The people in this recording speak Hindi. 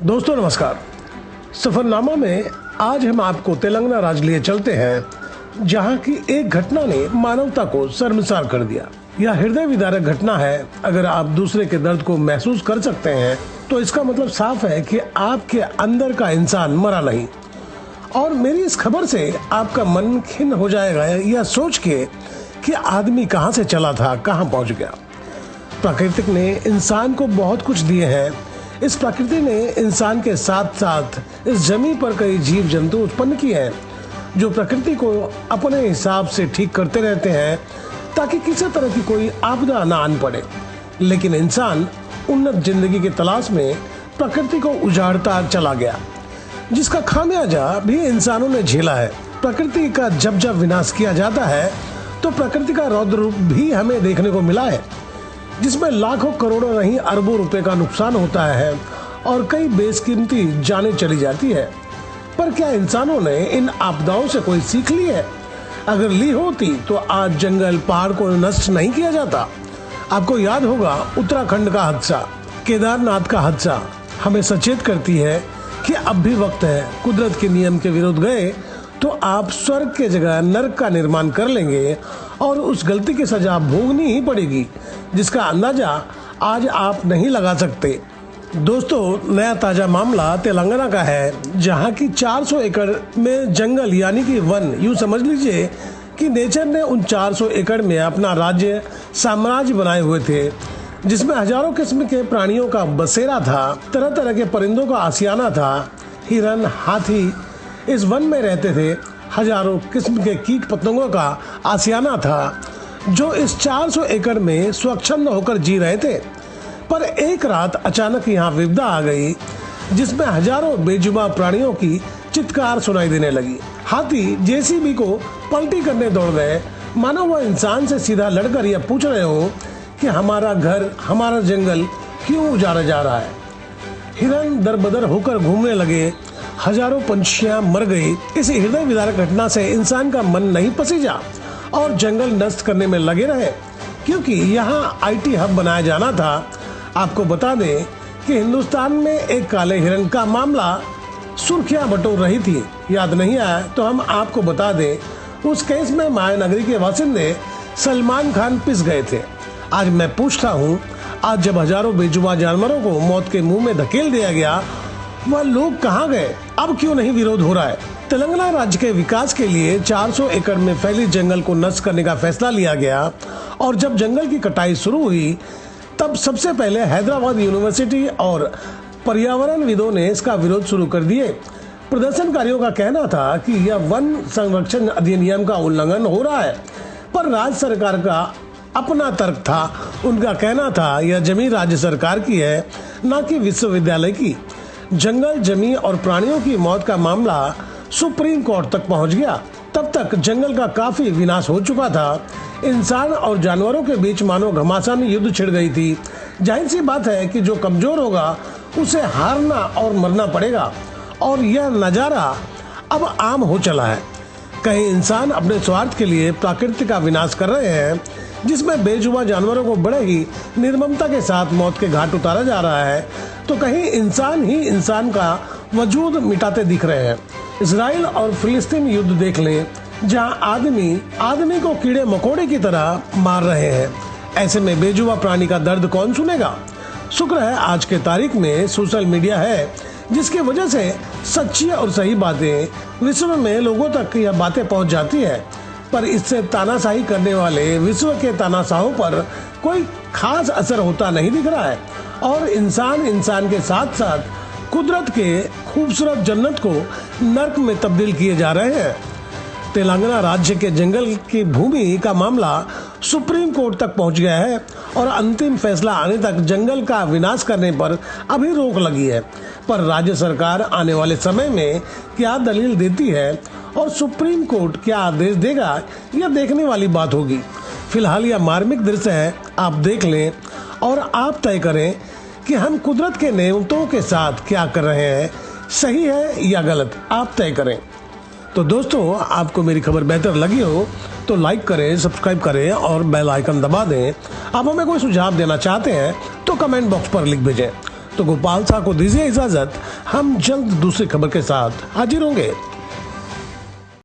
दोस्तों नमस्कार। सफरनामा में आज हम आपको तेलंगाना राज्य लिए चलते हैं, जहां की एक घटना ने मानवता को शर्मसार कर दिया। यह हृदय विदारक घटना है। अगर आप दूसरे के दर्द को महसूस कर सकते हैं तो इसका मतलब साफ है कि आपके अंदर का इंसान मरा नहीं। और मेरी इस खबर से आपका मन खिन्न हो जाएगा यह सोच के कि आदमी कहां से चला था, कहां पहुंच गया। प्रकृति ने इंसान को बहुत कुछ दिए हैं। इस प्रकृति ने इंसान के साथ साथ इस जमीन पर कई जीव जंतु उत्पन्न किए हैं, जो प्रकृति को अपने हिसाब से ठीक करते रहते हैं ताकि किसी तरह की कोई आपदा ना आन पड़े। लेकिन इंसान उन्नत जिंदगी की तलाश में प्रकृति को उजाड़ता चला गया, जिसका खामियाजा भी इंसानों ने झेला है। प्रकृति का जब जब विनाश किया जाता है तो प्रकृति का रौद्र रूप भी हमें देखने को मिला है, जिसमें लाखों करोड़ों नहीं अरबों रुपए का नुकसान होता है और कई बेशकीमती जानें चली जाती है। पर क्या इंसानों ने इन आपदाओं से कोई सीख ली है? अगर ली होती तो आज जंगल पहाड़ को नष्ट नहीं किया जाता। आपको याद होगा उत्तराखंड का हादसा, केदारनाथ का हादसा हमें सचेत करती है कि अब भी वक्त है। कुदरत के नियम के विरुद्ध गए तो आप स्वर्ग के जगह नरक का निर्माण कर लेंगे और उस गलती की सजा भोगनी ही पड़ेगी, जिसका अंदाजा आज आप नहीं लगा सकते। दोस्तों, नया ताजा मामला तेलंगाना का है, जहां की 400 एकड़ में जंगल यानी कि वन, यूं समझ लीजिए कि नेचर ने उन 400 एकड़ में अपना राज्य साम्राज्य बनाए हुए थे, जिसमें हजारों किस्म के प्राणियों का बसेरा था, तरह तरह के परिंदों का आशियाना था। हिरन, हाथी इस वन में रहते थे। हजारों किस्म के कीट पतंगों का आशियाना था, जो इस 400 एकड़ में स्वच्छंद होकर जी रहे थे। पर एक रात अचानक यहाँ विपदा आ गई, जिसमें हजारों बेजुबान प्राणियों की चित्कार सुनाई देने लगी। हाथी जेसीबी को पलटी करने दौड़ गए, मानो वह इंसान से सीधा लड़कर यह पूछ रहे हो कि हमारा घर, हमारा जंगल क्यों उजाड़ा जा रहा है। हिरन दरबदर होकर घूमने लगे, हजारों पंछियां मर गई। इस हृदय विदारक घटना से इंसान का मन नहीं पसीजा और जंगल नष्ट करने में लगे रहे, क्योंकि यहाँ आईटी हब बनाया जाना था। आपको बता दें कि हिंदुस्तान में एक काले हिरन का मामला सुर्खियां बटोर रही थी। याद नहीं आया तो हम आपको बता दें, उस केस में मायानगरी के बासिंदे सलमान खान पिस गए थे। आज मैं पूछता हूँ, आज जब हजारों बेजुबान जानवरों को मौत के मुंह में धकेल दिया गया, वह लोग कहाँ गए? अब क्यों नहीं विरोध हो रहा है? तेलंगाना राज्य के विकास के लिए 400 एकड़ में फैली जंगल को नष्ट करने का फैसला लिया गया और जब जंगल की कटाई शुरू हुई तब सबसे पहले हैदराबाद यूनिवर्सिटी और पर्यावरणविदों ने इसका विरोध शुरू कर दिए। प्रदर्शनकारियों का कहना था कि यह वन संरक्षण अधिनियम का उल्लंघन हो रहा है, पर राज्य सरकार का अपना तर्क था। उनका कहना था यह जमीन राज्य सरकार की है, न कि विश्वविद्यालय की। जंगल, जमीन और प्राणियों की मौत का मामला सुप्रीम कोर्ट तक पहुंच गया। तब तक जंगल का काफी विनाश हो चुका था। इंसान और जानवरों के बीच मानो घमासान युद्ध छिड़ गई थी। जाहिर सी बात है कि जो कमजोर होगा उसे हारना और मरना पड़ेगा, और यह नजारा अब आम हो चला है। कहीं इंसान अपने स्वार्थ के लिए प्रकृति का विनाश कर रहे हैं, जिसमें बेजुबान जानवरों को बड़े ही निर्ममता के साथ मौत के घाट उतारा जा रहा है, तो कहीं इंसान ही इंसान का वजूद मिटाते दिख रहे हैं। इजराइल और फिलिस्तीन युद्ध देख लें, जहां आदमी को कीड़े मकोड़े की तरह मार रहे हैं। ऐसे में बेजुबान प्राणी का दर्द कौन सुनेगा? शुक्र है आज के तारीख में सोशल मीडिया है, जिसकी वजह से सच्ची और सही बातें विश्व में लोगों तक यह बातें पहुंच जाती है। पर इससे तानाशाही करने वाले विश्व के तानाशाहों पर कोई खास असर होता नहीं दिख रहा है, और इंसान के साथ साथ कुदरत के खूबसूरत जन्नत को नर्क में तब्दील किए जा रहे हैं। तेलंगाना राज्य के जंगल की भूमि का मामला सुप्रीम कोर्ट तक पहुंच गया है और अंतिम फैसला आने तक जंगल का विनाश करने पर अभी रोक लगी है। पर राज्य सरकार आने वाले समय में क्या दलील देती है और सुप्रीम कोर्ट क्या आदेश देगा, यह देखने वाली बात होगी। फिलहाल यह मार्मिक दृश्य है, आप देख लें और आप तय करें कि हम कुदरत के नेमतों के साथ क्या कर रहे हैं, सही है या गलत, आप तय करें। तो दोस्तों, आपको मेरी खबर बेहतर लगी हो तो लाइक करें, सब्सक्राइब करें और बेल आइकन दबा दें। आप हमें कोई सुझाव देना चाहते हैं तो कमेंट बॉक्स पर लिख भेजें। तो गोपाल साह को दीजिए इजाजत, हम जल्द दूसरी खबर के साथ हाजिर होंगे।